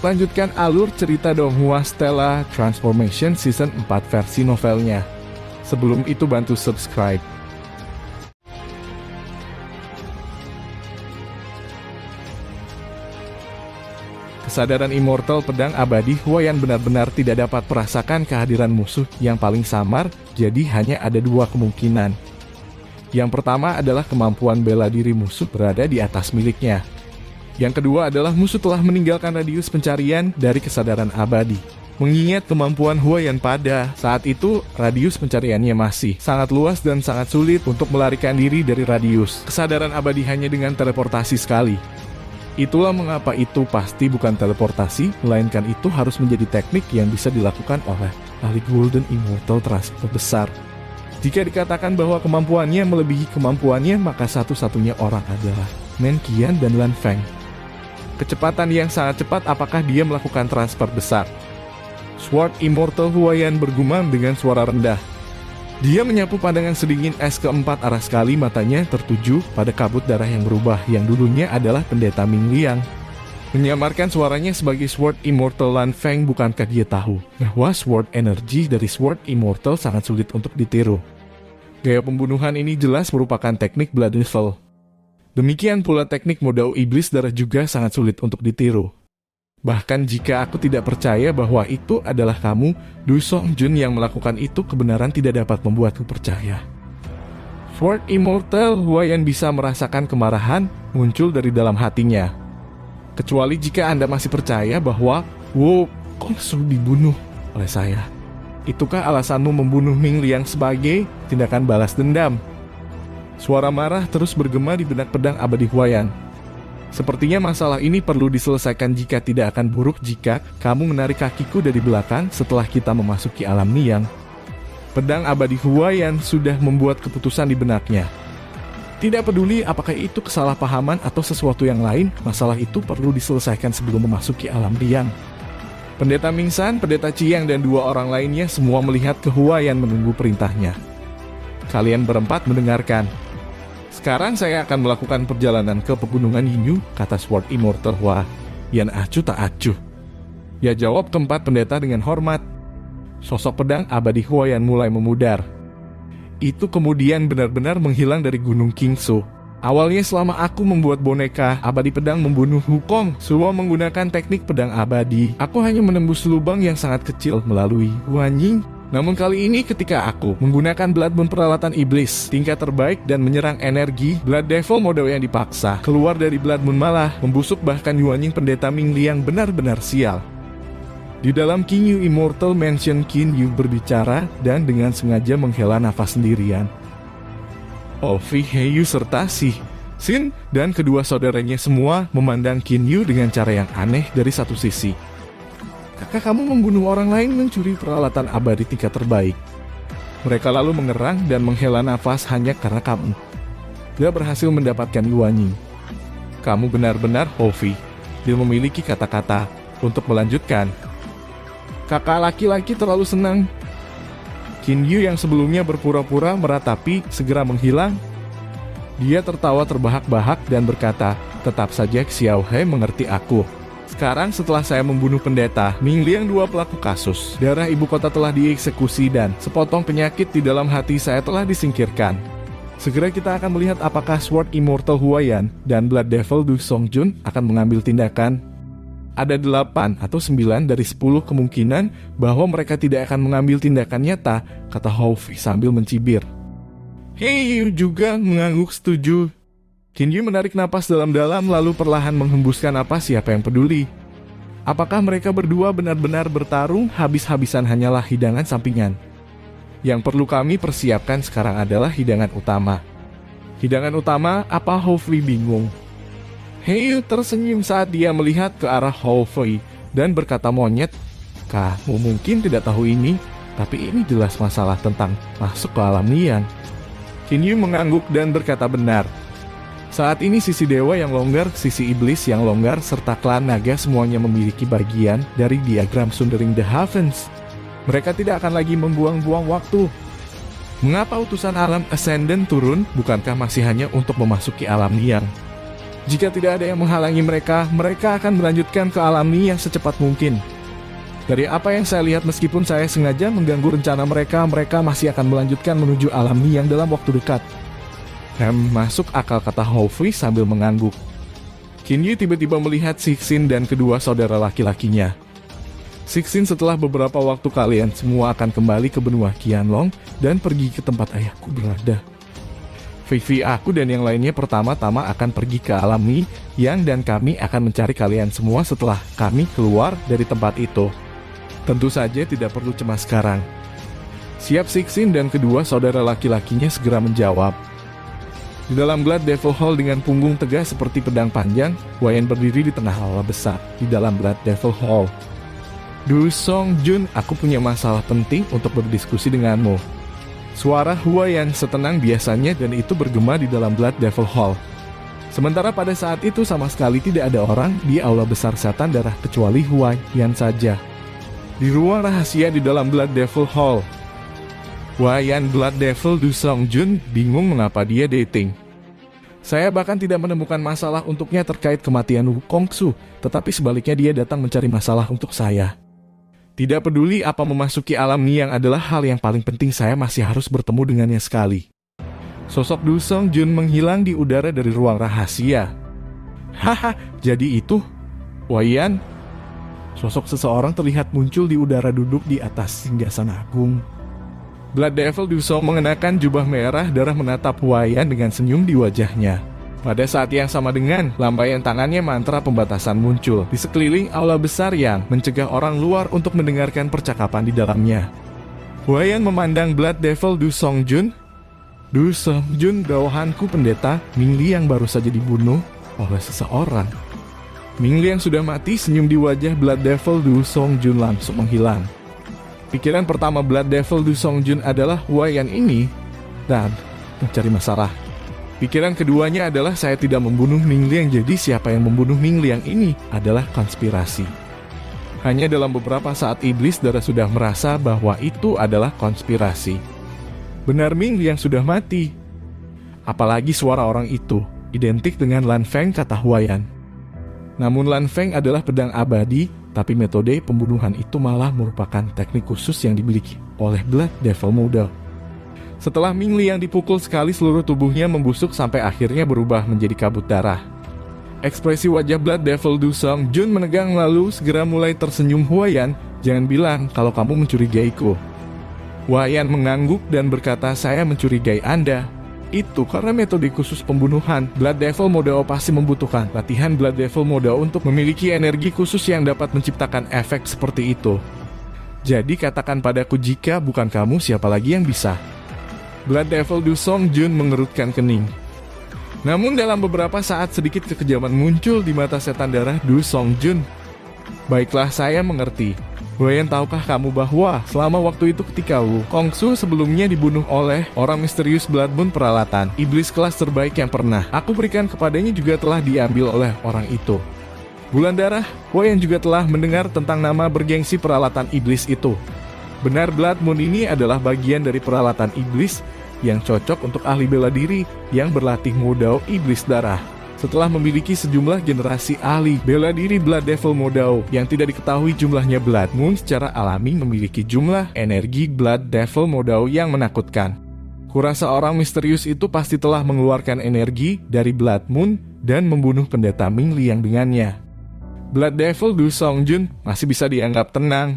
lanjutkan alur cerita Donghua Stella Transformation Season 4 versi novelnya. Sebelum itu bantu subscribe. Kesadaran immortal pedang abadi Huaiyan benar-benar tidak dapat merasakan kehadiran musuh yang paling samar, jadi hanya ada dua kemungkinan. Yang pertama adalah kemampuan bela diri musuh berada di atas miliknya. Yang kedua adalah musuh telah meninggalkan radius pencarian dari kesadaran abadi. Mengingat kemampuan Huaiyan pada saat itu, radius pencariannya masih sangat luas dan sangat sulit untuk melarikan diri dari radius kesadaran abadi hanya dengan teleportasi sekali. Itulah mengapa itu pasti bukan teleportasi, melainkan itu harus menjadi teknik yang bisa dilakukan oleh ahli Golden Immortal Transfer besar. Jika dikatakan bahwa kemampuannya melebihi kemampuannya, maka satu-satunya orang adalah Men Qian dan Lan Feng. Kecepatan yang sangat cepat, apakah dia melakukan transfer besar? Sword Immortal Huaiyan bergumam dengan suara rendah. Dia menyapu pandangan sedingin es keempat arah sekali, matanya tertuju pada kabut darah yang berubah yang dulunya adalah pendeta Ming Liang. Menyamarkan suaranya sebagai Sword Immortal Lan Feng, bukankah dia tahu bahwa Sword Energy dari Sword Immortal sangat sulit untuk ditiru? Gaya pembunuhan ini jelas merupakan teknik Blood Devil. Demikian pula teknik modal iblis darah juga sangat sulit untuk ditiru. Bahkan jika aku tidak percaya bahwa itu adalah kamu, Du Songjun, yang melakukan itu, kebenaran tidak dapat membuatku percaya. Sword Immortal Huaiyan bisa merasakan kemarahan muncul dari dalam hatinya. Kecuali jika Anda masih percaya bahwa Wu Kongsu dibunuh oleh saya. Itukah alasanmu membunuh Ming Liang sebagai tindakan balas dendam? Suara marah terus bergema di benak pedang abadi Huaiyan. Sepertinya masalah ini perlu diselesaikan, jika tidak akan buruk jika kamu menarik kakiku dari belakang setelah kita memasuki alam Niang. Pedang abadi Huaiyan sudah membuat keputusan di benaknya. Tidak peduli apakah itu kesalahpahaman atau sesuatu yang lain, masalah itu perlu diselesaikan sebelum memasuki alam Niang. Pendeta Mingsan, pendeta Chiang, dan dua orang lainnya semua melihat ke Huaiyan menunggu perintahnya. Kalian berempat mendengarkan. Sekarang saya akan melakukan perjalanan ke pegunungan Yinyu, kata Sword Immortal Huaiyan. Acuh tak acuh, ya jawab keempat pendeta dengan hormat. Sosok pedang abadi Huaiyan mulai memudar. Itu kemudian benar-benar menghilang dari gunung Qingsu. Awalnya selama aku membuat boneka abadi pedang membunuh Wukong Suo menggunakan teknik pedang abadi, aku hanya menembus lubang yang sangat kecil melalui Huanying. Namun kali ini ketika aku menggunakan Blood Moon peralatan iblis tingkat terbaik dan menyerang energi Blood Devil mode yang dipaksa keluar dari Blood Moon, malah membusuk, bahkan Yuanying pendeta Ming Liang benar-benar sial. Di dalam King Yu Immortal Mansion, Qin Yu berbicara dan dengan sengaja menghela nafas sendirian. Ovi, Heiyu serta Xin dan kedua saudaranya semua memandang Qin Yu dengan cara yang aneh. Dari satu sisi, kakak kamu membunuh orang lain, mencuri peralatan abadi tingkat terbaik. Mereka lalu mengerang dan menghela nafas hanya karena kamu gak berhasil mendapatkan Yuanying. Kamu benar-benar Hovi. Dia memiliki kata-kata untuk melanjutkan. Kakak laki-laki terlalu senang. Qin Yu yang sebelumnya berpura-pura meratapi segera menghilang. Dia tertawa terbahak-bahak dan berkata, tetap saja Xiao He mengerti aku. Sekarang setelah saya membunuh pendeta Ming Liang, dua pelaku kasus darah ibu kota telah dieksekusi dan sepotong penyakit di dalam hati saya telah disingkirkan. Segera kita akan melihat apakah Sword Immortal Huaiyan dan Blood Devil Du Songjun akan mengambil tindakan. Ada 8 atau 9 dari 10 kemungkinan bahwa mereka tidak akan mengambil tindakan nyata, kata Hovi sambil mencibir. Heiyu juga mengangguk setuju. Qin Yu menarik napas dalam-dalam lalu perlahan menghembuskan napas. Siapa yang peduli? Apakah mereka berdua benar-benar bertarung habis-habisan hanyalah hidangan sampingan? Yang perlu kami persiapkan sekarang adalah hidangan utama. Hidangan utama apa? Hovi bingung. Heiyu tersenyum saat dia melihat ke arah Hovi dan berkata, monyet, kamu mungkin tidak tahu ini, tapi ini jelas masalah tentang masuk ke alam Niang. Qin Yu mengangguk dan berkata, benar. Saat ini sisi dewa yang longgar, sisi iblis yang longgar, serta klan naga semuanya memiliki bagian dari diagram Sundering the Heavens. Mereka tidak akan lagi membuang-buang waktu. Mengapa utusan alam Ascendant turun? Bukankah masih hanya untuk memasuki alam Niang? Jika tidak ada yang menghalangi mereka, mereka akan melanjutkan ke alam Ni yang secepat mungkin. Dari apa yang saya lihat, meskipun saya sengaja mengganggu rencana mereka, mereka masih akan melanjutkan menuju alam Ni yang dalam waktu dekat. Masuk akal, kata Hofri sambil mengangguk. Qin Yi tiba-tiba melihat Sixin dan kedua saudara laki-lakinya. Sixin, setelah beberapa waktu kalian semua akan kembali ke benua Qianlong dan pergi ke tempat ayahku berada. Vivi, aku dan yang lainnya pertama-tama akan pergi ke alam Ni Yang dan kami akan mencari kalian semua setelah kami keluar dari tempat itu. Tentu saja tidak perlu cemas sekarang. Siap, Sixin dan kedua saudara laki-lakinya segera menjawab. Di dalam Blood Devil Hall dengan punggung tegak seperti pedang panjang, Huaiyan berdiri di tengah aula besar di dalam Blood Devil Hall. Du Songjun, aku punya masalah penting untuk berdiskusi denganmu. Suara Huaiyan setenang biasanya dan itu bergema di dalam Blood Devil Hall. Sementara pada saat itu sama sekali tidak ada orang di aula besar setan darah kecuali Huaiyan saja. Di ruang rahasia di dalam Blood Devil Hall, Huaiyan Blood Devil Du Songjun bingung mengapa dia dating. Saya bahkan tidak menemukan masalah untuknya terkait kematian Wukongsu, tetapi sebaliknya dia datang mencari masalah untuk saya. Tidak peduli apa memasuki alam Ni yang adalah hal yang paling penting, saya masih harus bertemu dengannya sekali. Sosok Du Songjun menghilang di udara dari ruang rahasia. Haha, jadi itu? Huaiyan? Sosok seseorang terlihat muncul di udara duduk di atas singgasana agung. Blood Devil Du Song mengenakan jubah merah darah menatap Huaiyan dengan senyum di wajahnya. Pada saat yang sama dengan lambaian tangannya, mantra pembatasan muncul di sekeliling aula besar yang mencegah orang luar untuk mendengarkan percakapan di dalamnya. Huaiyan memandang Blood Devil Du Songjun. Du Songjun, bawahanku pendeta Mingli yang baru saja dibunuh oleh seseorang. Mingli yang sudah mati, senyum di wajah Blood Devil Du Songjun langsung menghilang. Pikiran pertama Blood Devil Du Songjun adalah Huaiyan ini dan mencari masalah. Pikiran keduanya adalah saya tidak membunuh Ming Liang, jadi siapa yang membunuh Ming Liang ini adalah konspirasi. Hanya dalam beberapa saat iblis darah sudah merasa bahwa itu adalah konspirasi. Benar, Ming Liang sudah mati. Apalagi suara orang itu identik dengan Lan Feng, kata Huaiyan. Namun Lan Feng adalah pedang abadi, tapi metode pembunuhan itu malah merupakan teknik khusus yang dimiliki oleh Blood Devil muda. Setelah Ming Liang dipukul sekali, seluruh tubuhnya membusuk sampai akhirnya berubah menjadi kabut darah. Ekspresi wajah Blood Devil Du Songjun menegang lalu segera mulai tersenyum. Huaiyan, jangan bilang kalau kamu mencurigaiku. Huaiyan mengangguk dan berkata, saya mencurigai Anda. Itu karena metode khusus pembunuhan. Blood Devil Modao pasti membutuhkan latihan Blood Devil Modao untuk memiliki energi khusus yang dapat menciptakan efek seperti itu. Jadi katakan padaku, jika bukan kamu, siapa lagi yang bisa? Blood Devil Du Songjun mengerutkan kening. Namun dalam beberapa saat sedikit kekejaman muncul di mata setan darah Du Songjun. Baiklah, saya mengerti. Huaiyan, tahukah kamu bahwa selama waktu itu ketika Wukongsu sebelumnya dibunuh oleh orang misterius Blood Moon, peralatan iblis kelas terbaik yang pernah aku berikan kepadanya juga telah diambil oleh orang itu. Bulan darah, Huaiyan juga telah mendengar tentang nama bergengsi peralatan iblis itu. Benar, Blood Moon ini adalah bagian dari peralatan iblis yang cocok untuk ahli bela diri yang berlatih Modao iblis darah. Setelah memiliki sejumlah generasi ahli bela diri Blood Devil Modao yang tidak diketahui jumlahnya, Blood Moon secara alami memiliki jumlah energi Blood Devil Modao yang menakutkan. Kurasa orang misterius itu pasti telah mengeluarkan energi dari Blood Moon dan membunuh pendeta Ming Liang dengannya. Blood Devil Du Songjun masih bisa dianggap tenang.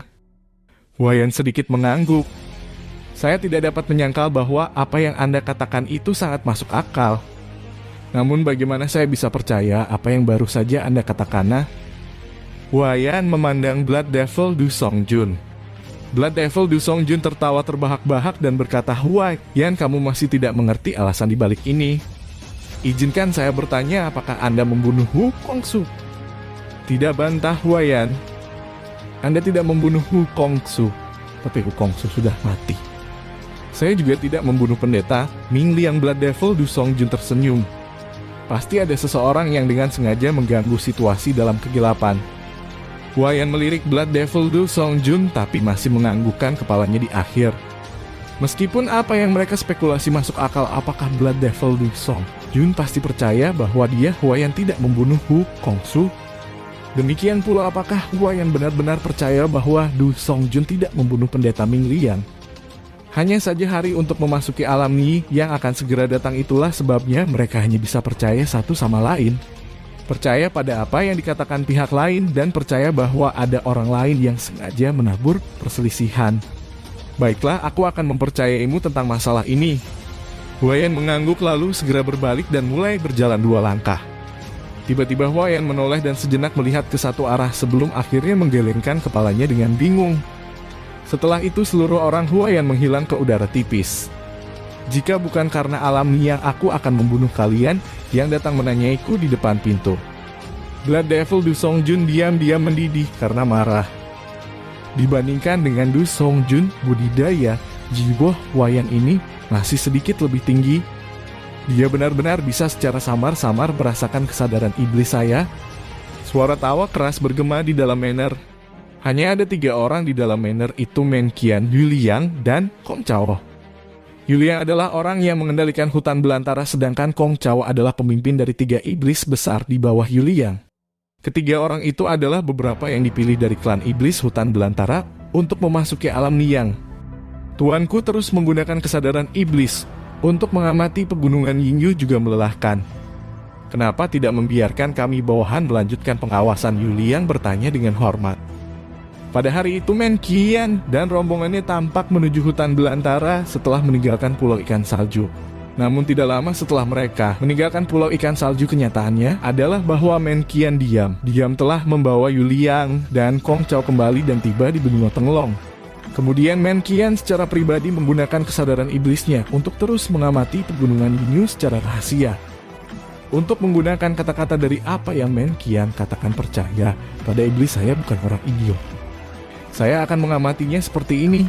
Huaiyan sedikit mengangguk. Saya tidak dapat menyangkal bahwa apa yang Anda katakan itu sangat masuk akal. Namun bagaimana saya bisa percaya apa yang baru saja Anda katakan? Huaiyan memandang Blood Devil Du Songjun. Blood Devil Du Songjun tertawa terbahak-bahak dan berkata, Huaiyan, kamu masih tidak mengerti alasan dibalik ini. Izinkan saya bertanya, apakah Anda membunuh Wukongsu? Tidak, bantah Huaiyan. Anda tidak membunuh Wukongsu, tapi Wukongsu sudah mati. Saya juga tidak membunuh pendeta Ming Liang. Blood Devil Du Songjun tersenyum. Pasti ada seseorang yang dengan sengaja mengganggu situasi dalam kegelapan. Huaiyan melirik Blood Devil Du Songjun tapi masih menganggukkan kepalanya di akhir. Meskipun apa yang mereka spekulasi masuk akal, apakah Blood Devil Du Song Jun pasti percaya bahwa dia Huaiyan tidak membunuh Hu Kongsu. Demikian pula apakah Huaiyan benar-benar percaya bahwa Du Song Jun tidak membunuh pendeta Ming Liang. Hanya saja hari untuk memasuki alam Ni yang akan segera datang, itulah sebabnya mereka hanya bisa percaya satu sama lain. Percaya pada apa yang dikatakan pihak lain dan percaya bahwa ada orang lain yang sengaja menabur perselisihan. Baiklah, aku akan mempercayaimu tentang masalah ini. Huaiyan mengangguk lalu segera berbalik dan mulai berjalan 2 langkah. Tiba-tiba Huaiyan menoleh dan sejenak melihat ke satu arah sebelum akhirnya menggelengkan kepalanya dengan bingung. Setelah itu seluruh orang Huaiyan menghilang ke udara tipis. Jika bukan karena alam Ni yang aku akan membunuh kalian yang datang menanyaiku di depan pintu. Blood Devil Du Song Jun diam-diam mendidih karena marah. Dibandingkan dengan Du Song Jun, budidaya jiwa Huaiyan ini masih sedikit lebih tinggi. Dia benar-benar bisa secara samar-samar merasakan kesadaran iblis saya. Suara tawa keras bergema di dalam manor. Hanya ada 3 orang di dalam manor, itu Men Qian, Yu Liang, dan Kong Chao. Yu Liang adalah orang yang mengendalikan hutan belantara, sedangkan Kong Chao adalah pemimpin dari 3 iblis besar di bawah Yu Liang. Ketiga orang itu adalah beberapa yang dipilih dari klan iblis hutan belantara untuk memasuki alam Niyang. Tuanku terus menggunakan kesadaran iblis untuk mengamati pegunungan Yingyu juga melelahkan. Kenapa tidak membiarkan kami bawahan melanjutkan pengawasan? Yu Liang bertanya dengan hormat. Pada hari itu Men Qian dan rombongannya tampak menuju hutan belantara setelah meninggalkan pulau ikan salju. Namun tidak lama setelah mereka meninggalkan pulau ikan salju, kenyataannya adalah bahwa Men Qian diam telah membawa Yu Liang dan Kong Chao kembali dan tiba di benua Tenglong. Kemudian Men Qian secara pribadi menggunakan kesadaran iblisnya untuk terus mengamati pegunungan Yingyu secara rahasia. Untuk menggunakan kata-kata dari apa yang Men Qian katakan, percaya pada iblis saya bukan orang idiot. Saya akan mengamatinya seperti ini.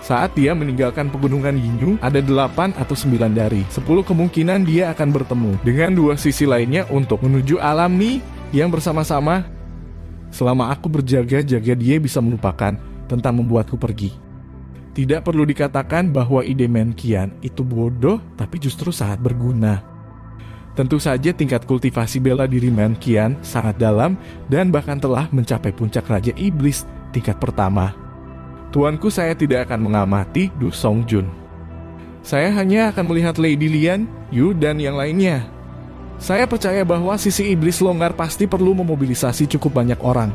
Saat dia meninggalkan pegunungan Yingyu, ada 8 atau 9 dari 10 kemungkinan dia akan bertemu dengan 2 sisi lainnya untuk menuju alam Ni yang bersama-sama. Selama aku berjaga-jaga, dia bisa melupakan tentang membuatku pergi. Tidak perlu dikatakan bahwa ide Men Qian itu bodoh, tapi justru sangat berguna. Tentu saja tingkat kultivasi bela diri Men Qian sangat dalam dan bahkan telah mencapai puncak Raja Iblis tingkat pertama. Tuanku, saya tidak akan mengamati Du Song Jun. Saya hanya akan melihat Lady Lian, Yu, dan yang lainnya. Saya percaya bahwa sisi iblis longgar pasti perlu memobilisasi cukup banyak orang.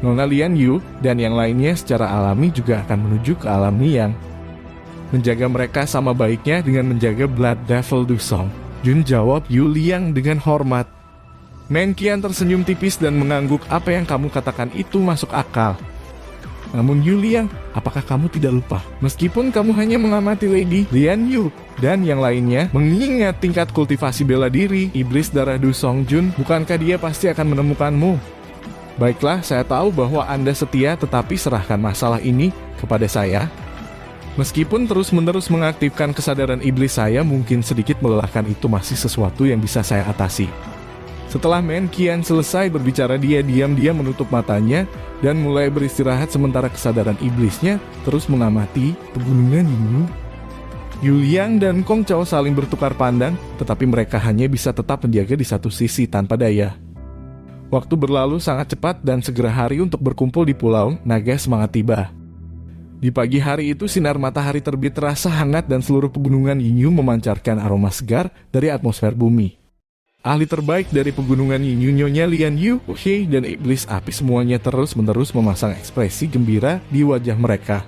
Nona Lian, Yu, dan yang lainnya secara alami juga akan menuju ke alam Niyang. Menjaga mereka sama baiknya dengan menjaga Blood Devil Du Song Jun, jawab Yu Liang dengan hormat. Men Qian tersenyum tipis dan mengangguk. Apa yang kamu katakan itu masuk akal. Namun Yu Liang, apakah kamu tidak lupa? Meskipun kamu hanya mengamati Lady Lian Yu dan yang lainnya, mengingat tingkat kultivasi bela diri iblis darah Du Song Jun, bukankah dia pasti akan menemukanmu? Baiklah, saya tahu bahwa Anda setia, tetapi serahkan masalah ini kepada saya. Meskipun terus-menerus mengaktifkan kesadaran iblis saya mungkin sedikit melelahkan, itu masih sesuatu yang bisa saya atasi. Setelah Men Qian selesai berbicara, dia diam-diam menutup matanya dan mulai beristirahat sementara kesadaran iblisnya terus mengamati pegunungan Yingyu. Yu Liang dan Kong Chao saling bertukar pandang, tetapi mereka hanya bisa tetap menjaga di satu sisi tanpa daya. Waktu berlalu sangat cepat dan segera hari untuk berkumpul di Pulau Naga Semangat tiba. Di pagi hari itu sinar matahari terbit terasa hangat dan seluruh pegunungan Yingyu memancarkan aroma segar dari atmosfer bumi. Ahli terbaik dari pegunungan Yingyu, Nyonya Lian Yu, Hei, dan Iblis Api semuanya terus-menerus memasang ekspresi gembira di wajah mereka.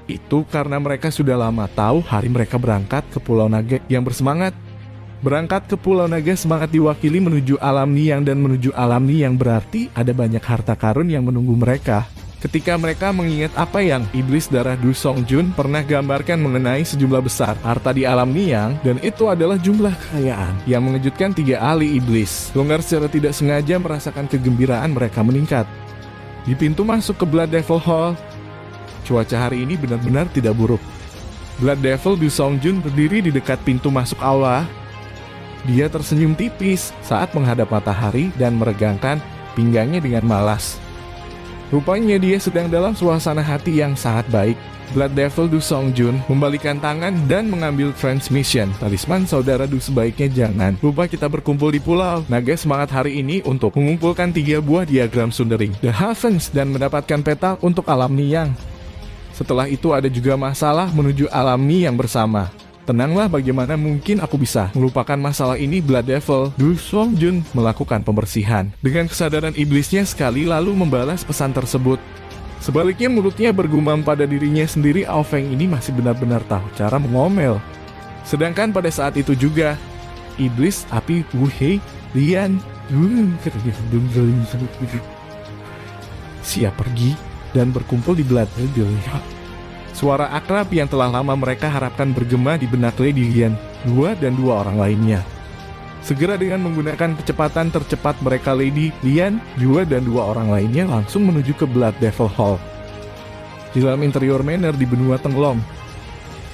Itu karena mereka sudah lama tahu hari mereka berangkat ke Pulau Naga yang bersemangat. Berangkat ke Pulau Naga Semangat diwakili menuju alam Niyang, dan menuju alam Niyang berarti ada banyak harta karun yang menunggu mereka. Ketika mereka mengingat apa yang iblis darah Du Song Jun pernah gambarkan mengenai sejumlah besar harta di alam Niyang, dan itu adalah jumlah kekayaan yang mengejutkan 3 ahli iblis. Longgar secara tidak sengaja merasakan kegembiraan mereka meningkat. Di pintu masuk ke Blood Devil Hall, cuaca hari ini benar-benar tidak buruk. Blood Devil Du Song Jun berdiri di dekat pintu masuk aula. Dia tersenyum tipis saat menghadap matahari dan meregangkan pinggangnya dengan malas. Rupanya dia sedang dalam suasana hati yang sangat baik. Blood Devil Du Songjun membalikan tangan dan mengambil transmission. Talisman saudara Du, sebaiknya jangan lupa kita berkumpul di pulau naga semangat hari ini untuk mengumpulkan 3 buah diagram Sundering The Heavens dan mendapatkan peta untuk alam Niyang. Setelah itu ada juga masalah menuju alam Niyang bersama. Tenanglah, bagaimana mungkin aku bisa melupakan masalah ini. Blood Devil Du Songjun melakukan pembersihan dengan kesadaran iblisnya sekali lalu membalas pesan tersebut. Sebaliknya mulutnya bergumam pada dirinya sendiri, Ao Feng ini masih benar-benar tahu cara mengomel. Sedangkan pada saat itu juga, iblis api Wu Hei Lian siap pergi dan berkumpul di Blood Devil. Suara akrab yang telah lama mereka harapkan bergema di benak Lady Lian Yue dan 2 orang lainnya. Segera dengan menggunakan kecepatan tercepat mereka, Lady Lian Yue dan 2 orang lainnya langsung menuju ke Blood Devil Hall. Di dalam interior manor di benua Tenglong,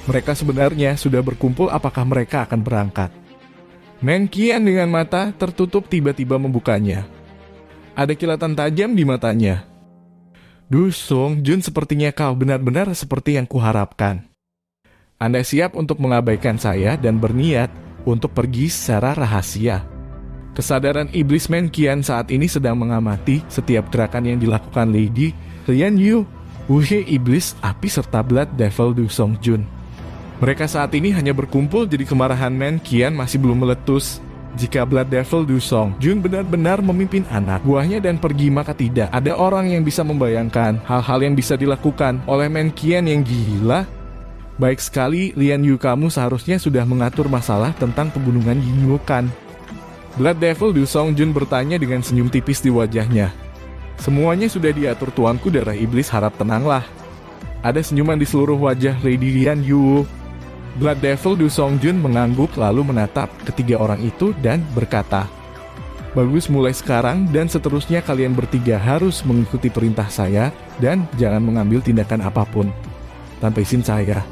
mereka sebenarnya sudah berkumpul. Apakah mereka akan berangkat? Men Qian dengan mata tertutup tiba-tiba membukanya. Ada kilatan tajam di matanya. Du Songjun, sepertinya kau benar-benar seperti yang kuharapkan. Anda siap untuk mengabaikan saya dan berniat untuk pergi secara rahasia. Kesadaran iblis Men Qian saat ini sedang mengamati setiap gerakan yang dilakukan Lady Lian Yue, Wu Hei iblis api serta Blood Devil Du Songjun. Mereka saat ini hanya berkumpul, jadi kemarahan Men Qian masih belum meletus. Jika Blood Devil Du Songjun benar-benar memimpin anak buahnya dan pergi, maka tidak ada orang yang bisa membayangkan hal-hal yang bisa dilakukan oleh Men Qian yang gila. Baik sekali, Lian Yu, kamu seharusnya sudah mengatur masalah tentang pembunuhan Yin Yu kan? Blood Devil Du Songjun bertanya dengan senyum tipis di wajahnya. Semuanya sudah diatur tuanku darah iblis, harap tenanglah. Ada senyuman di seluruh wajah Lady Lian Yu. Blood Devil Du Songjun mengangguk lalu menatap ketiga orang itu dan berkata, bagus, mulai sekarang dan seterusnya kalian bertiga harus mengikuti perintah saya dan jangan mengambil tindakan apapun tanpa izin saya.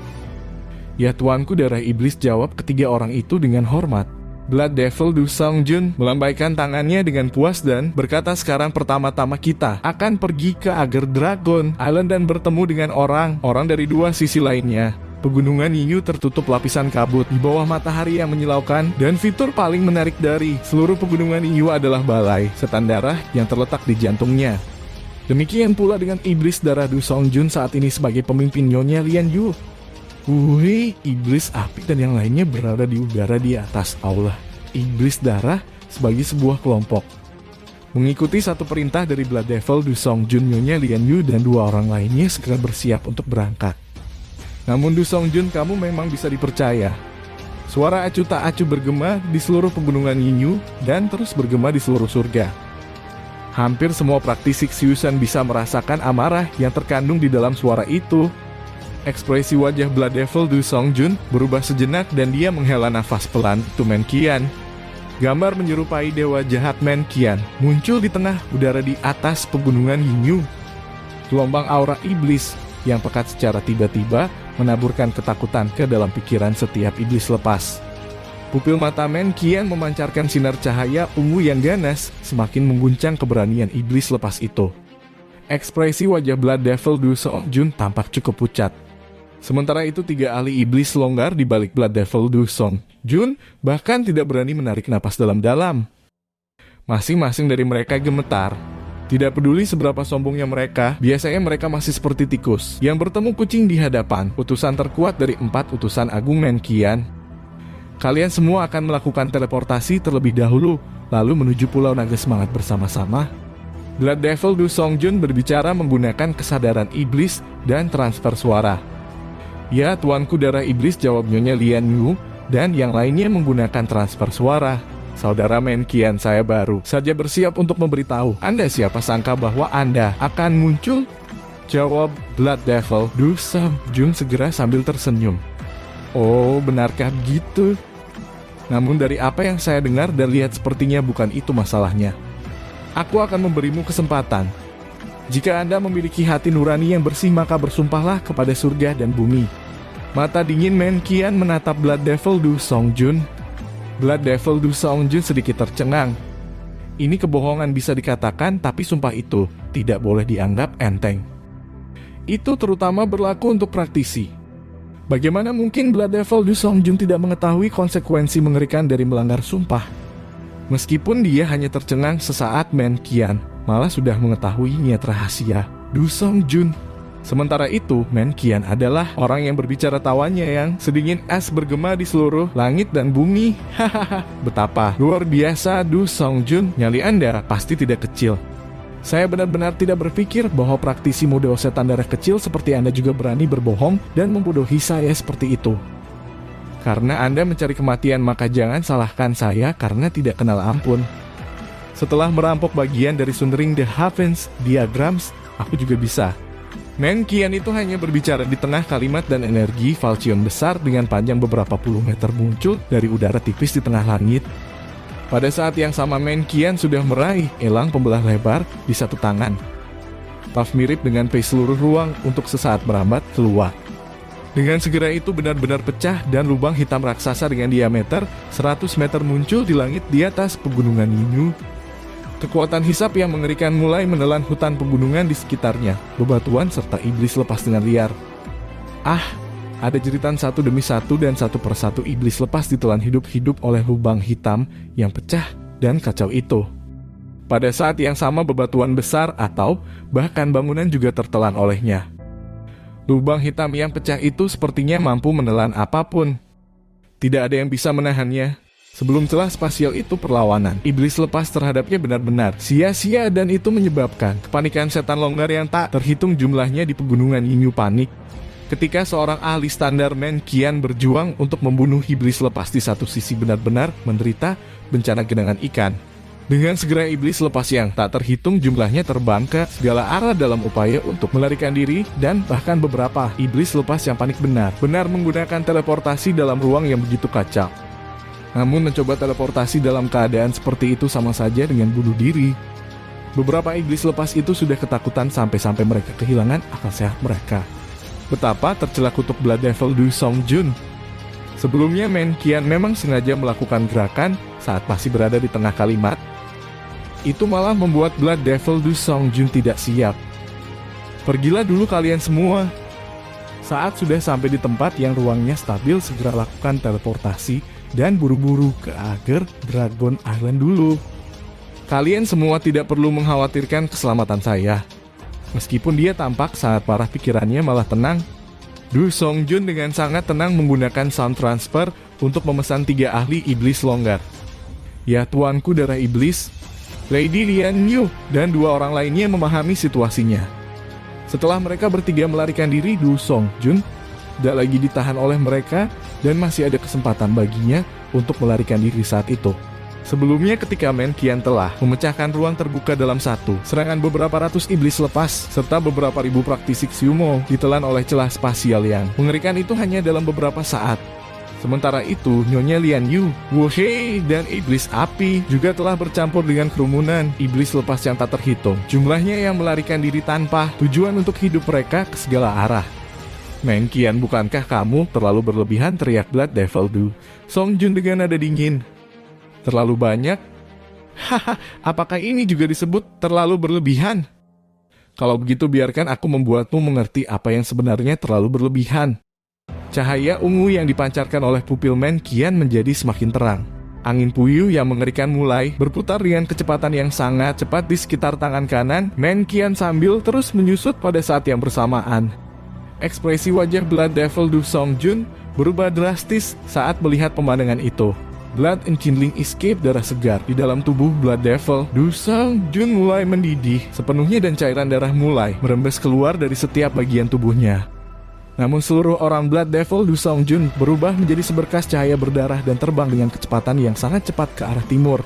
Ya tuanku darah iblis, jawab ketiga orang itu dengan hormat. Blood Devil Du Songjun melambaikan tangannya dengan puas dan berkata, sekarang pertama-tama kita akan pergi ke Agar Dragon Island dan bertemu dengan orang-orang dari 2 sisi lainnya. Pegunungan Yinyu tertutup lapisan kabut di bawah matahari yang menyilaukan, dan fitur paling menarik dari seluruh pegunungan Yinyu adalah balai setan darah yang terletak di jantungnya. Demikian pula dengan iblis darah Du Songjun saat ini sebagai pemimpin Nyonya Lian Yu. Wih, iblis api dan yang lainnya berada di udara di atas aula. Iblis darah sebagai sebuah kelompok mengikuti satu perintah dari Blood Devil Du Songjun, Nyonya Lian Yu dan 2 orang lainnya segera bersiap untuk berangkat. Namun Du Songjun, kamu memang bisa dipercaya. Suara acu tak acu bergema di seluruh pegunungan Yinyu dan terus bergema di seluruh surga. Hampir semua praktisi Xiusan bisa merasakan amarah yang terkandung di dalam suara itu. Ekspresi wajah Blood Devil Du Songjun berubah sejenak dan dia menghela nafas pelan. Itu Men Qian. Gambar menyerupai dewa jahat Men Qian muncul di tengah udara di atas pegunungan Yinyu. Gelombang aura iblis yang pekat secara tiba-tiba menaburkan ketakutan ke dalam pikiran setiap iblis lepas. Pupil mata Men Qian memancarkan sinar cahaya ungu yang ganas, semakin mengguncang keberanian iblis lepas itu. Ekspresi wajah Blood Devil Du Songjun tampak cukup pucat. Sementara itu 3 ahli iblis longgar di balik Blood Devil Du Songjun, bahkan tidak berani menarik napas dalam-dalam. Masing-masing dari mereka gemetar. Tidak peduli seberapa sombongnya mereka, biasanya mereka masih seperti tikus yang bertemu kucing di hadapan utusan terkuat dari 4 utusan agung Men Qian. Kalian semua akan melakukan teleportasi terlebih dahulu, lalu menuju Pulau Naga Semangat bersama-sama. Blood Devil Du Songjun berbicara menggunakan kesadaran iblis dan transfer suara. Ya tuanku darah iblis, jawab Nyonya Lian Yu, dan yang lainnya menggunakan transfer suara. Saudara Men Qian, saya baru saja bersiap untuk memberitahu Anda siapa sangka bahwa Anda akan muncul, jawab Blood Devil Du Songjun segera sambil tersenyum. Oh, benarkah begitu? Namun dari apa yang saya dengar dan lihat sepertinya bukan itu masalahnya. Aku akan memberimu kesempatan. Jika Anda memiliki hati nurani yang bersih, maka bersumpahlah kepada surga dan bumi. Mata dingin Men Qian menatap Blood Devil Du Songjun. Blood Devil Du Songjun sedikit tercengang. Ini kebohongan bisa dikatakan, tapi sumpah itu tidak boleh dianggap enteng. Itu terutama berlaku untuk praktisi. Bagaimana mungkin Blood Devil Du Songjun tidak mengetahui konsekuensi mengerikan dari melanggar sumpah? Meskipun dia hanya tercengang sesaat, Man Qian malah sudah mengetahui niat rahasia Du Songjun. Sementara itu, Man Qian adalah orang yang berbicara tawanya yang sedingin es bergema di seluruh langit dan bumi. Hahaha, betapa luar biasa Du Songjun, nyali Anda pasti tidak kecil. Saya benar-benar tidak berpikir bahwa praktisi model setan darah kecil seperti Anda juga berani berbohong dan membodohi saya seperti itu. Karena Anda mencari kematian, maka jangan salahkan saya karena tidak kenal ampun. Setelah merampok bagian dari Sundering the Heavens Diagrams, aku juga bisa. Man Qian itu hanya berbicara di tengah kalimat dan energi falchion besar dengan panjang beberapa puluh meter muncul dari udara tipis di tengah langit. Pada saat yang sama, Man Qian sudah meraih elang pembelah lebar di satu tangan. Puff mirip dengan Pei seluruh ruang untuk sesaat merambat keluar. Dengan segera itu benar-benar pecah dan lubang hitam raksasa dengan diameter 100 meter muncul di langit di atas pegunungan Yinyu. Kekuatan hisap yang mengerikan mulai menelan hutan pegunungan di sekitarnya, bebatuan serta iblis lepas dengan liar. Ada jeritan satu demi satu dan satu persatu iblis lepas ditelan hidup-hidup oleh lubang hitam yang pecah dan kacau itu. Pada saat yang sama bebatuan besar atau bahkan bangunan juga tertelan olehnya. Lubang hitam yang pecah itu sepertinya mampu menelan apapun. Tidak ada yang bisa menahannya. Sebelum celah spasial itu perlawanan, iblis lepas terhadapnya benar-benar sia-sia dan itu menyebabkan kepanikan setan longgar yang tak terhitung jumlahnya di pegunungan Yinyu panik. Ketika seorang ahli standar Man Qian berjuang untuk membunuh iblis lepas di satu sisi benar-benar menderita bencana genangan ikan. Dengan segera iblis lepas yang tak terhitung jumlahnya terbang ke segala arah dalam upaya untuk melarikan diri dan bahkan beberapa iblis lepas yang panik benar-benar menggunakan teleportasi dalam ruang yang begitu kacau. Namun mencoba teleportasi dalam keadaan seperti itu sama saja dengan bunuh diri. Beberapa iblis lepas itu sudah ketakutan sampai-sampai mereka kehilangan akal sehat mereka. Betapa tercela kutuk Blood Devil Du Songjun. Sebelumnya Man Qian memang sengaja melakukan gerakan saat masih berada di tengah kalimat. Itu malah membuat Blood Devil Du Songjun tidak siap. Pergilah dulu kalian semua. Saat sudah sampai di tempat yang ruangnya stabil, segera lakukan teleportasi dan buru-buru ke Ager Dragon Island dulu. Kalian semua tidak perlu mengkhawatirkan keselamatan saya. Meskipun dia tampak sangat parah, pikirannya malah tenang. Du Songjun dengan sangat tenang menggunakan sound transfer untuk memesan 3 ahli iblis longgar. Ya tuanku darah iblis, Lady Lian Yu dan 2 orang lainnya memahami situasinya. Setelah mereka bertiga melarikan diri, Du Songjun tidak lagi ditahan oleh mereka dan masih ada kesempatan baginya untuk melarikan diri saat itu. Sebelumnya ketika Man Qian telah memecahkan ruang terbuka dalam satu, serangan beberapa ratus iblis lepas serta beberapa ribu praktisi Xiumo ditelan oleh celah spasial yang mengerikan itu hanya dalam beberapa saat. Sementara itu, Nyonya Lian Yu, Wu Hei, dan iblis api juga telah bercampur dengan kerumunan iblis lepas yang tak terhitung. Jumlahnya yang melarikan diri tanpa tujuan untuk hidup mereka ke segala arah. Man Qian, bukankah kamu terlalu berlebihan, teriak Blood Devil Du Songjun dengan nada dingin. Terlalu banyak? Haha, apakah ini juga disebut terlalu berlebihan? Kalau begitu biarkan aku membuatmu mengerti apa yang sebenarnya terlalu berlebihan. Cahaya ungu yang dipancarkan oleh pupil Man Qian menjadi semakin terang. Angin puyuh yang mengerikan mulai berputar dengan kecepatan yang sangat cepat di sekitar tangan kanan Man Qian sambil terus menyusut pada saat yang bersamaan. Ekspresi wajah Blood Devil Du Songjun berubah drastis saat melihat pemandangan itu. Blood Enkindling Escape, darah segar di dalam tubuh Blood Devil Du Songjun mulai mendidih sepenuhnya dan cairan darah mulai merembes keluar dari setiap bagian tubuhnya. Namun seluruh orang Blood Devil Du Songjun berubah menjadi seberkas cahaya berdarah dan terbang dengan kecepatan yang sangat cepat ke arah timur.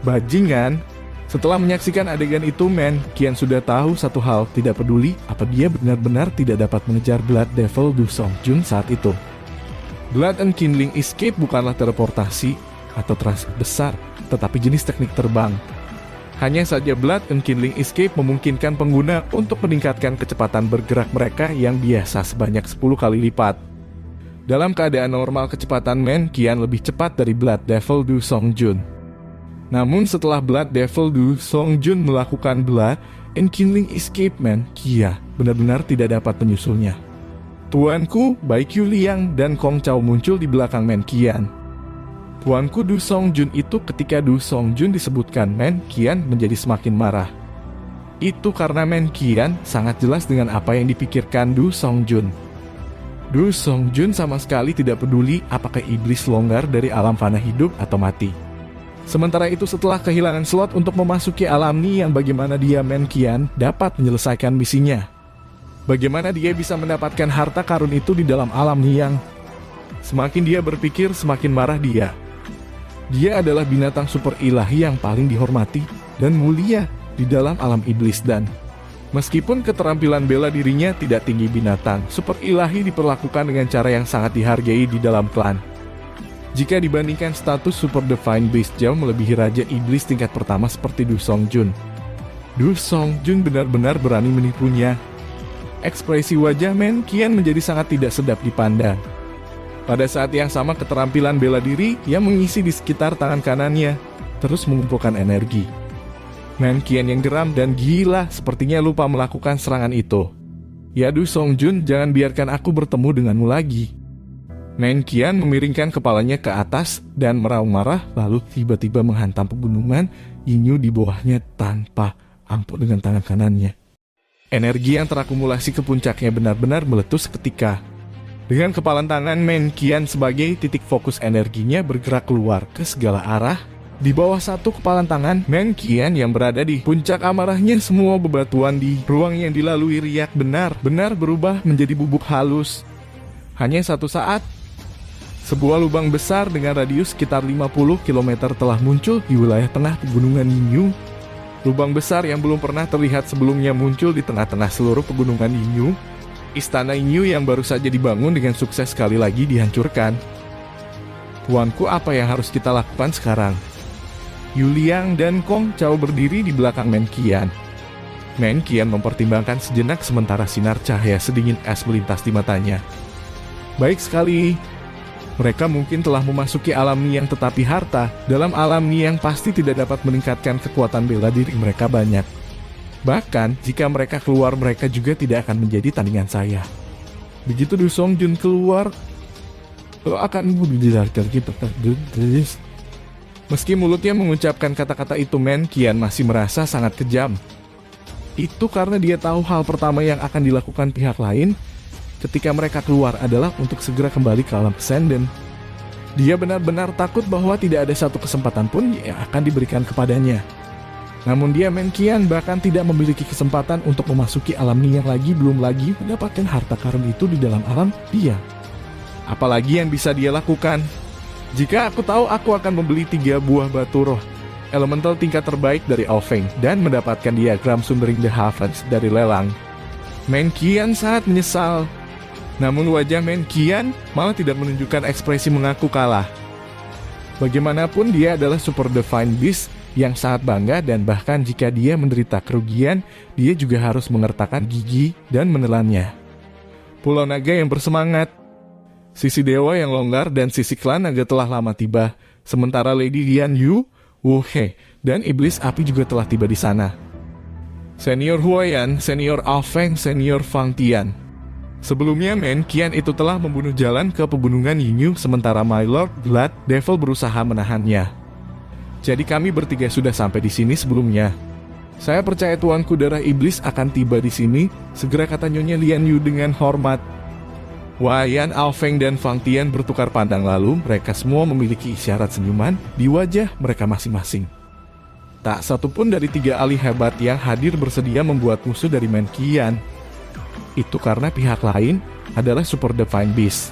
Bajingan! Setelah menyaksikan adegan itu, Man Qian sudah tahu satu hal, tidak peduli apa dia benar-benar tidak dapat mengejar Blood Devil Du Songjun saat itu. Blood Enkindling Escape bukanlah teleportasi atau transit besar, tetapi jenis teknik terbang. Hanya saja Blood Enkindling Escape memungkinkan pengguna untuk meningkatkan kecepatan bergerak mereka yang biasa sebanyak 10 kali lipat. Dalam keadaan normal, kecepatan Man Qian lebih cepat dari Blood Devil Du Songjun. Namun setelah Blood Devil Du Songjun melakukan Blood and Killing Escapement, Kia benar-benar tidak dapat menyusulnya. Tuanku, baik Yu Liang dan Kong Chao muncul di belakang Men Qian. Tuanku Du Songjun itu ketika Du Songjun disebutkan Men Qian menjadi semakin marah. Itu karena Men Qian sangat jelas dengan apa yang dipikirkan Du Songjun. Du Songjun sama sekali tidak peduli apakah iblis longgar dari alam fana hidup atau mati. Sementara itu setelah kehilangan slot untuk memasuki alam Ni yang bagaimana dia Men Qian dapat menyelesaikan misinya. Bagaimana dia bisa mendapatkan harta karun itu di dalam alam Ni yang semakin dia berpikir semakin marah dia. Dia adalah binatang super ilahi yang paling dihormati dan mulia di dalam alam iblis dan meskipun keterampilan bela dirinya tidak tinggi binatang, super ilahi diperlakukan dengan cara yang sangat dihargai di dalam klan. Jika dibandingkan status Super Divine Beast jauh melebihi Raja Iblis tingkat pertama seperti Du Songjun. Du Songjun benar-benar berani menipunya. Ekspresi wajah Men Qian menjadi sangat tidak sedap dipandang. Pada saat yang sama keterampilan bela diri yang mengisi di sekitar tangan kanannya, terus mengumpulkan energi. Men Qian yang geram dan gila sepertinya lupa melakukan serangan itu. Ya Du Songjun, jangan biarkan aku bertemu denganmu lagi. Men Qian memiringkan kepalanya ke atas dan meraung marah lalu tiba-tiba menghantam pegunungan Yinyu di bawahnya tanpa ampun dengan tangan kanannya. Energi yang terakumulasi ke puncaknya benar-benar meletus seketika. Dengan kepalan tangan Men Qian sebagai titik fokus energinya bergerak keluar ke segala arah. Di bawah satu kepalan tangan Men Qian yang berada di puncak amarahnya, semua bebatuan di ruang yang dilalui riak benar-benar berubah menjadi bubuk halus. Hanya satu saat, sebuah lubang besar dengan radius sekitar 50 km telah muncul di wilayah tengah pegunungan Yinyu. Lubang besar yang belum pernah terlihat sebelumnya muncul di tengah-tengah seluruh pegunungan Yinyu. Istana Yinyu yang baru saja dibangun dengan sukses sekali lagi dihancurkan. Tuanku, apa yang harus kita lakukan sekarang? Yu Liang dan Kong Chao berdiri di belakang Men Qian. Men Qian mempertimbangkan sejenak sementara sinar cahaya sedingin es melintas di matanya. Baik sekali. Mereka mungkin telah memasuki alam Ni yang tetapi harta dalam alam Ni yang pasti tidak dapat meningkatkan kekuatan bela diri mereka banyak. Bahkan jika mereka keluar mereka juga tidak akan menjadi tandingan saya. Begitu Du Songjun keluar, akan dijelaskan kita. Meski mulutnya mengucapkan kata-kata itu, Men Qian masih merasa sangat kejam. Itu karena dia tahu hal pertama yang akan dilakukan pihak lain ketika mereka keluar adalah untuk segera kembali ke alam Ascendant. Dia benar-benar takut bahwa tidak ada satu kesempatan pun yang akan diberikan kepadanya. Namun dia Men Qian bahkan tidak memiliki kesempatan untuk memasuki alam Ni yang belum lagi mendapatkan harta karun itu di dalam alam dia. Apalagi yang bisa dia lakukan? Jika aku tahu, aku akan membeli 3 buah batu roh elemental tingkat terbaik dari Alfeng dan mendapatkan diagram Sundering the Heavens dari lelang. Men Qian sangat menyesal. Namun wajah Men Qian malah tidak menunjukkan ekspresi mengaku kalah. Bagaimanapun dia adalah Super Divine Beast yang sangat bangga dan bahkan jika dia menderita kerugian, dia juga harus mengertakkan gigi dan menelannya. Pulau Naga yang bersemangat. Sisi dewa yang longgar dan sisi klan naga telah lama tiba. Sementara Lady Lian Yu, Wu He, dan Iblis Api juga telah tiba di sana. Senior Huayan, Senior Alfeng, Senior Fang Tian. Sebelumnya Men Qian itu telah membunuh jalan ke pegunungan Yinyu sementara My Lord Blood Devil berusaha menahannya. Jadi kami bertiga sudah sampai di sini sebelumnya. Saya percaya tuanku darah iblis akan tiba di sini, segera kata Nyonya Lian Yu dengan hormat. Huayan, Alfeng dan Fang Tian bertukar pandang lalu mereka semua memiliki isyarat senyuman di wajah mereka masing-masing. Tak satu pun dari 3 ahli hebat yang hadir bersedia membuat musuh dari Men Qian. Itu karena pihak lain adalah Super Divine Beast.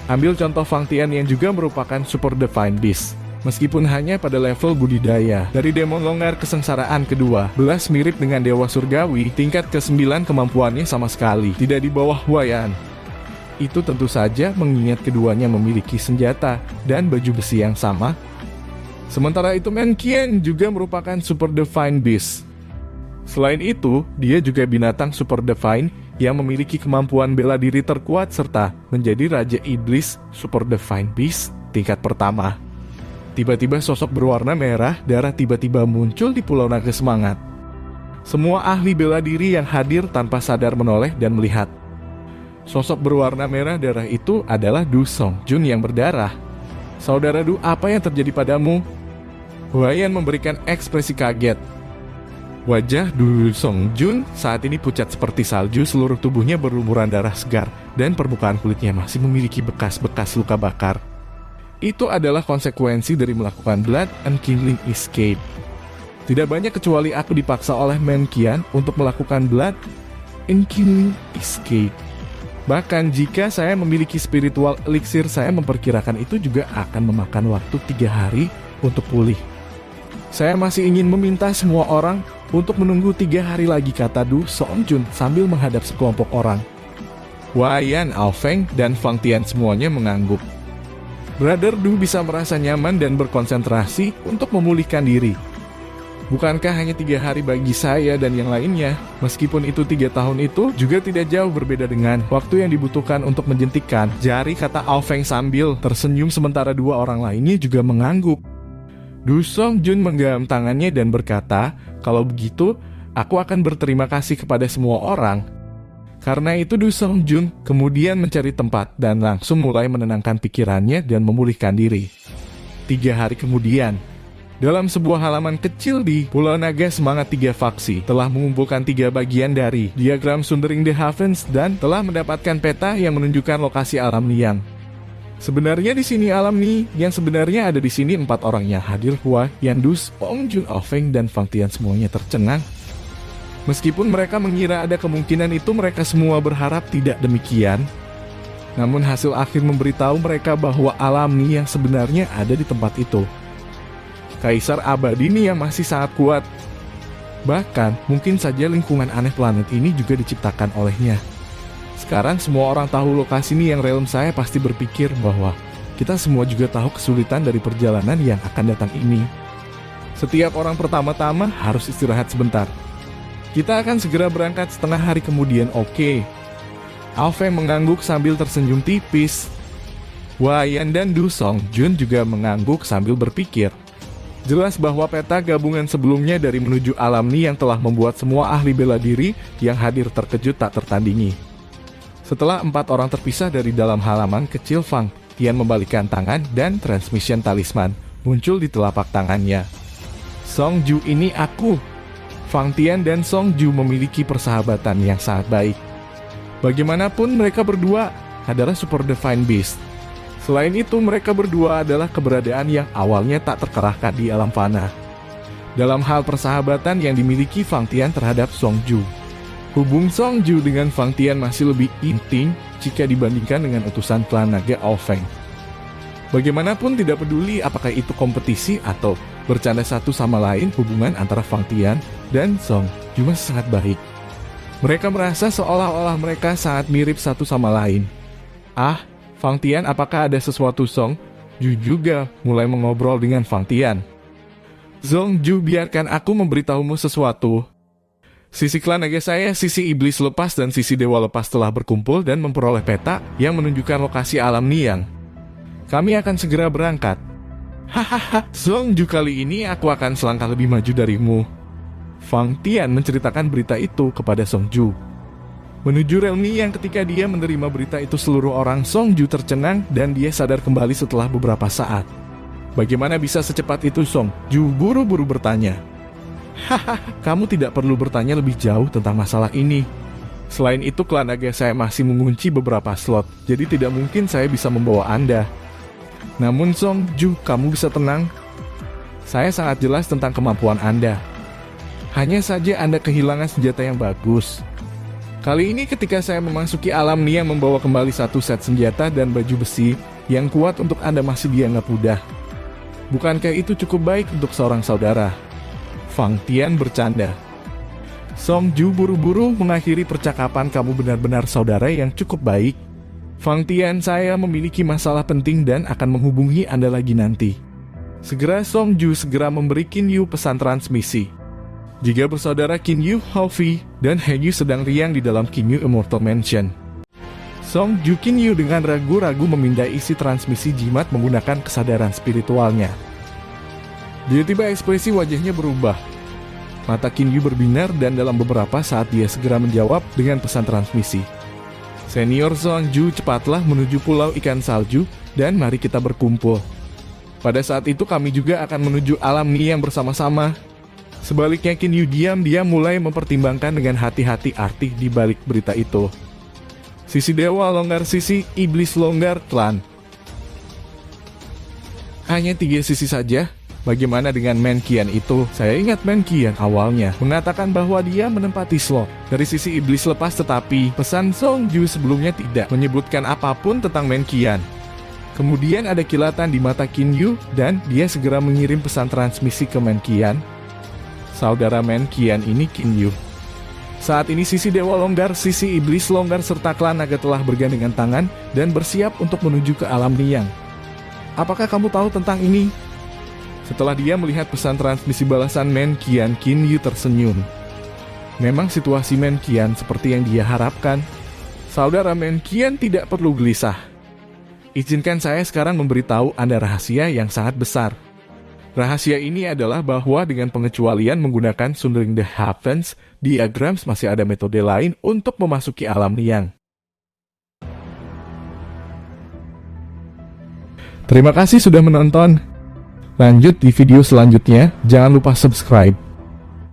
Ambil contoh Fang Tian yang juga merupakan Super Divine Beast. Meskipun hanya pada level budidaya, dari demon longgar kesengsaraan kedua, belas mirip dengan dewa surgawi, tingkat ke-9 kemampuannya sama sekali tidak di bawah Huayan. Itu tentu saja mengingat keduanya memiliki senjata dan baju besi yang sama. Sementara itu Men Qian juga merupakan Super Divine Beast. Selain itu, dia juga binatang Super Divine yang memiliki kemampuan bela diri terkuat serta menjadi Raja Iblis Super Divine Beast tingkat pertama. Tiba-tiba sosok berwarna merah darah tiba-tiba muncul di Pulau Naga Semangat. Semua ahli bela diri yang hadir tanpa sadar menoleh dan melihat. Sosok berwarna merah darah itu adalah Du Songjun yang berdarah. Saudara Du, apa yang terjadi padamu? Huayan memberikan ekspresi kaget. Wajah Du Songjun saat ini pucat seperti salju, seluruh tubuhnya berlumuran darah segar, dan permukaan kulitnya masih memiliki bekas-bekas luka bakar. Itu adalah konsekuensi dari melakukan Blood and Killing Escape. Tidak banyak kecuali aku dipaksa oleh Menqian untuk melakukan Blood and Killing Escape. Bahkan jika saya memiliki spiritual elixir, saya memperkirakan itu juga akan memakan waktu 3 hari untuk pulih. Saya masih ingin meminta semua orang untuk menunggu 3 hari lagi, kata Du Songjun sambil menghadap sekelompok orang. Huayan, Alfeng, dan Fang Tian semuanya mengangguk. Brother Du bisa merasa nyaman dan berkonsentrasi untuk memulihkan diri. Bukankah hanya 3 hari bagi saya dan yang lainnya? Meskipun itu 3 tahun itu juga tidak jauh berbeda dengan waktu yang dibutuhkan untuk menjentikkan jari, kata Alfeng sambil tersenyum, sementara 2 orang lainnya juga mengangguk. Du Songjun menggenggam tangannya dan berkata, kalau begitu, aku akan berterima kasih kepada semua orang. Karena itu Du Songjun kemudian mencari tempat dan langsung mulai menenangkan pikirannya dan memulihkan diri. 3 hari kemudian, dalam sebuah halaman kecil di Pulau Naga Semangat, 3 faksi telah mengumpulkan 3 bagian dari diagram Sundering the Heavens dan telah mendapatkan peta yang menunjukkan lokasi alam Niang. Sebenarnya di sini alam Ni, yang sebenarnya ada di sini 4 orangnya hadir. Huayan, Du Songjun, Alfeng, dan Fang Tian semuanya tercengang. Meskipun mereka mengira ada kemungkinan itu, mereka semua berharap tidak demikian. Namun hasil akhir memberitahu mereka bahwa alam Ni yang sebenarnya ada di tempat itu. Kaisar abadi Ni yang masih sangat kuat. Bahkan mungkin saja lingkungan aneh planet ini juga diciptakan olehnya. Sekarang semua orang tahu lokasi Ni yang realm. Saya pasti berpikir bahwa kita semua juga tahu kesulitan dari perjalanan yang akan datang ini. Setiap orang pertama-tama harus istirahat sebentar. Kita akan segera berangkat setengah hari kemudian, oke? Alfeng mengangguk sambil tersenyum tipis. Huayan dan Du Songjun juga mengangguk sambil berpikir. Jelas bahwa peta gabungan sebelumnya dari menuju alam Ni yang telah membuat semua ahli bela diri yang hadir terkejut tak tertandingi. Setelah 4 orang terpisah dari dalam halaman kecil, Fang Tian membalikkan tangan dan transmission talisman muncul di telapak tangannya. Songju, ini aku. Fang Tian dan Songju memiliki persahabatan yang sangat baik. Bagaimanapun mereka berdua adalah Super Divine Beast. Selain itu, mereka berdua adalah keberadaan yang awalnya tak terkerahkan di alam fana. Dalam hal persahabatan yang dimiliki Fang Tian terhadap Songju, hubung Songju dengan Fang Tian masih lebih intim jika dibandingkan dengan utusan klan naga Alfeng. Bagaimanapun tidak peduli apakah itu kompetisi atau bercanda satu sama lain, hubungan antara Fang Tian dan Songju masih sangat baik. Mereka merasa seolah-olah mereka sangat mirip satu sama lain. Ah, Fang Tian, apakah ada sesuatu? Songju juga mulai mengobrol dengan Fang Tian. Songju, biarkan aku memberitahumu sesuatu. Sisi klan naga saya, sisi iblis lepas dan sisi dewa lepas telah berkumpul dan memperoleh peta yang menunjukkan lokasi alam Niang. Kami akan segera berangkat. Hahaha, Songju, kali ini aku akan selangkah lebih maju darimu. Fang Tian menceritakan berita itu kepada Songju. Menuju realm Niang, ketika dia menerima berita itu, seluruh orang Songju tercengang dan dia sadar kembali setelah beberapa saat. Bagaimana bisa secepat itu? Songju buru-buru bertanya. Hahaha, kamu tidak perlu bertanya lebih jauh tentang masalah ini. Selain itu, klan naga saya masih mengunci beberapa slot, jadi tidak mungkin saya bisa membawa Anda. Namun Songju, kamu bisa tenang. Saya sangat jelas tentang kemampuan Anda. Hanya saja Anda kehilangan senjata yang bagus. Kali ini ketika saya memasuki alam Niang membawa kembali 1 set senjata dan baju besi yang kuat untuk Anda masih dianggap mudah. Bukankah itu cukup baik untuk seorang saudara? Fang Tian bercanda. Songju buru-buru mengakhiri percakapan, kamu benar-benar saudara yang cukup baik. Fang Tian, saya memiliki masalah penting dan akan menghubungi Anda lagi nanti. Segera Songju segera memberi Qin Yu pesan transmisi. Jika bersaudara Qin Yu, Haofi, dan He Yu sedang riang di dalam Qin Yu Immortal Mansion. Songju Qin Yu dengan ragu-ragu memindai isi transmisi jimat menggunakan kesadaran spiritualnya. Tiba-tiba ekspresi wajahnya berubah. Mata Qin Yu berbinar dan dalam beberapa saat dia segera menjawab dengan pesan transmisi. Senior Sonju, cepatlah menuju pulau ikan salju dan mari kita berkumpul. Pada saat itu kami juga akan menuju alam Niang bersama-sama. Sebaliknya Qin Yu diam-diam mulai mempertimbangkan dengan hati-hati arti di balik berita itu. Sisi dewa longgar, sisi iblis longgar, klan. Hanya 3 sisi saja. Bagaimana dengan Man Qian itu? Saya ingat Man Qian awalnya mengatakan bahwa dia menempati slot dari sisi iblis lepas, tetapi pesan Sonju sebelumnya tidak menyebutkan apapun tentang Man Qian. Kemudian ada kilatan di mata Qin Yu dan dia segera mengirim pesan transmisi ke Man Qian. Saudara Man Qian ini Qin Yu. Saat ini sisi dewa longgar, sisi iblis longgar serta klan naga telah bergandengan tangan dan bersiap untuk menuju ke alam Niang. Apakah kamu tahu tentang ini? Setelah dia melihat pesan transmisi balasan Man Qian, Qin Yu tersenyum. Memang situasi Man Qian seperti yang dia harapkan. Saudara Man Qian tidak perlu gelisah. Izinkan saya sekarang memberitahu Anda rahasia yang sangat besar. Rahasia ini adalah bahwa dengan pengecualian menggunakan Sundering the Heavens, Diagrams masih ada metode lain untuk memasuki alam Niang. Terima kasih sudah menonton. Lanjut di video selanjutnya, jangan lupa subscribe.